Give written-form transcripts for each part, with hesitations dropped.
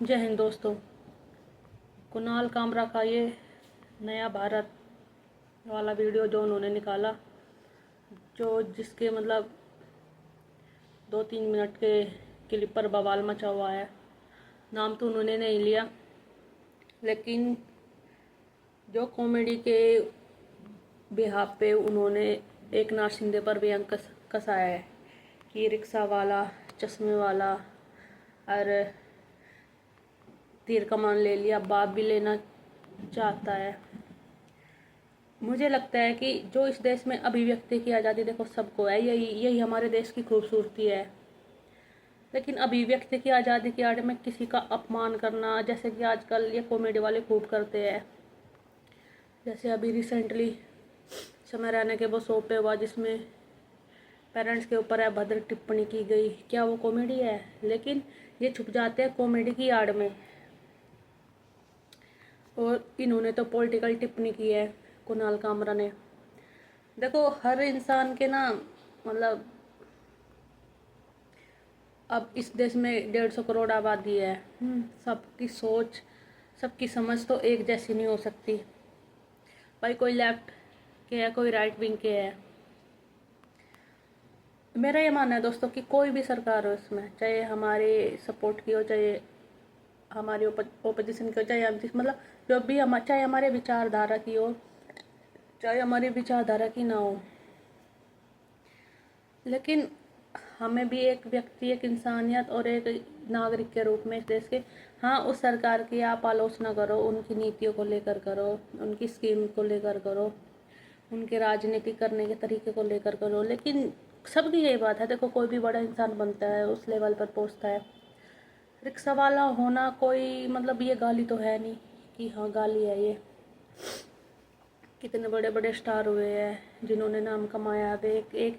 जय हिंद दोस्तों। कुणाल कामरा का ये नया भारत वाला वीडियो जो उन्होंने निकाला, जो जिसके मतलब 2-3 मिनट के क्लिप पर बवाल मचा हुआ है। नाम तो उन्होंने नहीं लिया, लेकिन जो कॉमेडी के बिहाफ पे उन्होंने एक नाथ शिंदे पर भी अंक कसाया है कि रिक्शा वाला, चश्मे वाला और तीर कमान ले लिया, बाप भी लेना चाहता है। मुझे लगता है कि जो इस देश में अभिव्यक्ति की आज़ादी देखो सबको है, यही यही हमारे देश की खूबसूरती है। लेकिन अभिव्यक्ति की आज़ादी की आड़ में किसी का अपमान करना, जैसे कि आजकल ये कॉमेडी वाले खूब करते हैं। जैसे अभी रिसेंटली समय रहने के वो शो पे हुआ जिसमें पेरेंट्स के ऊपर अभद्र टिप्पणी की गई। क्या वो कॉमेडी है? लेकिन ये छुप जाते हैं कॉमेडी की आड़ में। और इन्होंने तो पॉलिटिकल टिप्पणी की है, कुणाल कामरा ने। देखो, हर इंसान के ना मतलब अब इस देश में 150 करोड़ आबादी है। सबकी सोच, सबकी समझ तो एक जैसी नहीं हो सकती भाई। कोई लेफ्ट के है, कोई राइट विंग के है। मेरा ये मानना है दोस्तों कि कोई भी सरकार हो इसमें, चाहे हमारे सपोर्ट की हो, चाहे हमारी ओपोजिशन की हो, चाहे मतलब जो भी चाहे हमारे विचारधारा की हो, चाहे हमारी विचारधारा की ना हो, लेकिन हमें भी एक व्यक्ति, एक इंसानियत और एक नागरिक के रूप में इस देश के, हाँ, उस सरकार की आप आलोचना करो, उनकी नीतियों को लेकर करो, उनकी स्कीम को लेकर करो, उनके राजनीति करने के तरीके को लेकर करो, लेकिन सबकी यही बात है। देखो, कोई भी बड़ा इंसान बनता है, उस लेवल पर पहुंचता है। रिक्शा वाला होना कोई मतलब ये गाली तो है नहीं कि हाँ गाली है ये। कितने बड़े बड़े स्टार हुए हैं जिन्होंने नाम कमाया। अब एक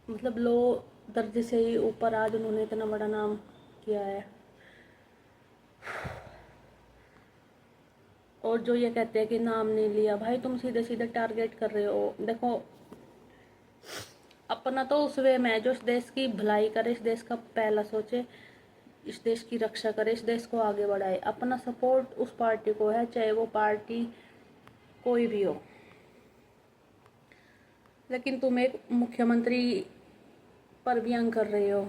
मतलब लो दर्जे से ही ऊपर आज उन्होंने इतना बड़ा नाम किया है। और जो ये कहते हैं कि नाम नहीं लिया, भाई तुम सीधे सीधे टारगेट कर रहे हो। देखो, अपना तो उस वे में है जो इस देश की भलाई करे, इस देश का पहला सोचे, इस देश की रक्षा करे, इस देश को आगे बढ़ाए। अपना सपोर्ट उस पार्टी को है, चाहे वो पार्टी कोई भी हो। लेकिन तुम एक मुख्यमंत्री पर व्यंग कर रहे हो,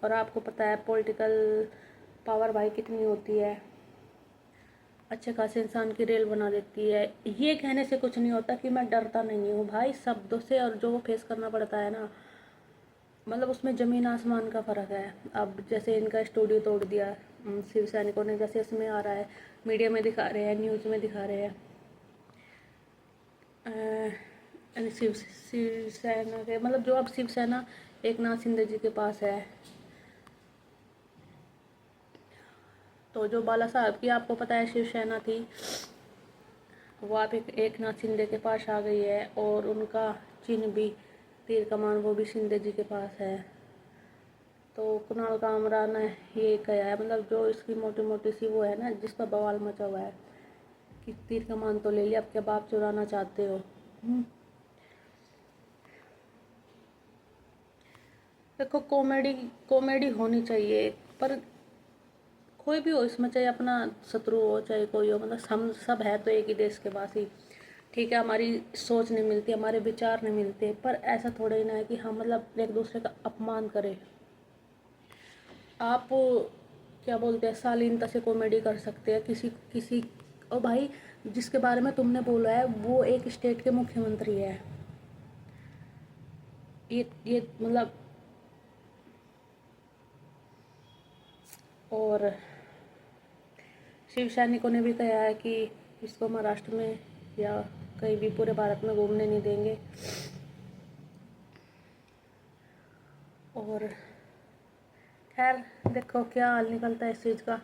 और आपको पता है पॉलिटिकल पावर भाई कितनी होती है। अच्छे खासे इंसान की रेल बना देती है। ये कहने से कुछ नहीं होता कि मैं डरता नहीं हूँ भाई, शब्दों से और जो फेस करना पड़ता है ना, मतलब उसमें ज़मीन आसमान का फ़र्क है। अब जैसे इनका स्टूडियो तोड़ दिया शिव सैनिकों ने, जैसे इसमें आ रहा है, मीडिया में दिखा रहे हैं, न्यूज़ में दिखा रहे हैं। शिवसेना के मतलब जो अब शिवसेना एक नाथ शिंदे जी के पास है, तो जो बाला साहब की आपको पता है शिवसेना थी, वो आप एक नाथ शिंदे के पास आ गई है। और उनका चिन्ह भी, तीर कमान, वो भी शिंदे जी के पास है। तो कुणाल कामरा ने ये कहा है, मतलब जो इसकी मोटी मोटी सी वो है ना, जिस पर बवाल मचा हुआ है कि तीर कमान तो ले लिया, अब क्या बाप चुराना चाहते हो। देखो, कॉमेडी कॉमेडी होनी चाहिए, पर कोई भी हो इसमें, चाहे अपना शत्रु हो चाहे कोई हो, मतलब हम सब है तो एक ही देश के वासी। ठीक है, हमारी सोच नहीं मिलती, हमारे विचार नहीं मिलते, पर ऐसा थोड़ा ही ना है कि हम मतलब एक दूसरे का अपमान करें। आप क्या बोलते हैं, शालीनता से कॉमेडी कर सकते हैं किसी किसी। और भाई, जिसके बारे में तुमने बोला है वो एक स्टेट के मुख्यमंत्री है। ये मतलब, और शिव सैनिकों ने भी कहा है कि इसको महाराष्ट्र में या कहीं भी पूरे भारत में घूमने नहीं देंगे। और खैर, देखो क्या हाल निकलता है इस चीज़ का।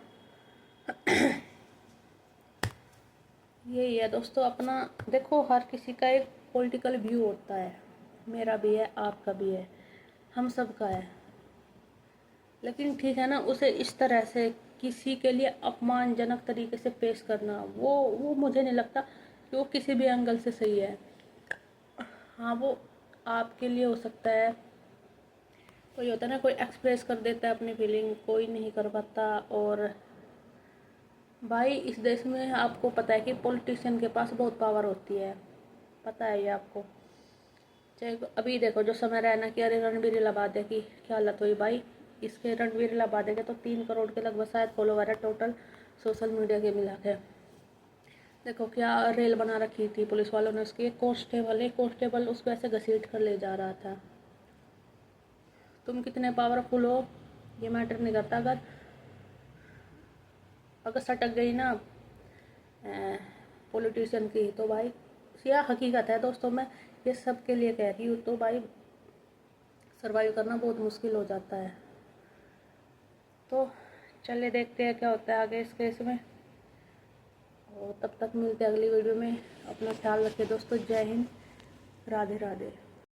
यही है दोस्तों अपना। देखो, हर किसी का एक पॉलिटिकल व्यू होता है, मेरा भी है, आपका भी है, हम सब का है। लेकिन ठीक है ना, उसे इस तरह से किसी के लिए अपमानजनक तरीके से पेश करना, वो मुझे नहीं लगता कि वो किसी भी एंगल से सही है। हाँ, वो आपके लिए हो सकता है, कोई होता है ना, कोई एक्सप्रेस कर देता है अपनी फीलिंग, कोई नहीं कर पाता। और भाई इस देश में आपको पता है कि पॉलिटिशियन के पास बहुत पावर होती है, पता है ये आपको। चाहे अभी देखो जो समय रैना की, अरे रणवीर इलाहाबादी की क्या हालत हुई भाई। इसके रणवीर इलाहाबादी के तो 3 करोड़ के लगभग शायद फॉलोवर है टोटल सोशल मीडिया के मिला के। देखो क्या रेल बना रखी थी पुलिस वालों ने उसकी। एक कांस्टेबल उसको ऐसे घसीट कर ले जा रहा था। तुम कितने पावरफुल हो ये मैटर नहीं करता। अगर अगर सटक गई ना पॉलिटिशियन की तो भाई, यह हकीकत है दोस्तों। मैं ये सब के लिए कह रही हूँ, तो भाई सरवाइव करना बहुत मुश्किल हो जाता है। तो चलिए देखते हैं क्या होता है आगे इस केस में, और तब तक मिलते हैं अगली वीडियो में। अपना ख्याल रखिए दोस्तों। जय हिंद, राधे राधे।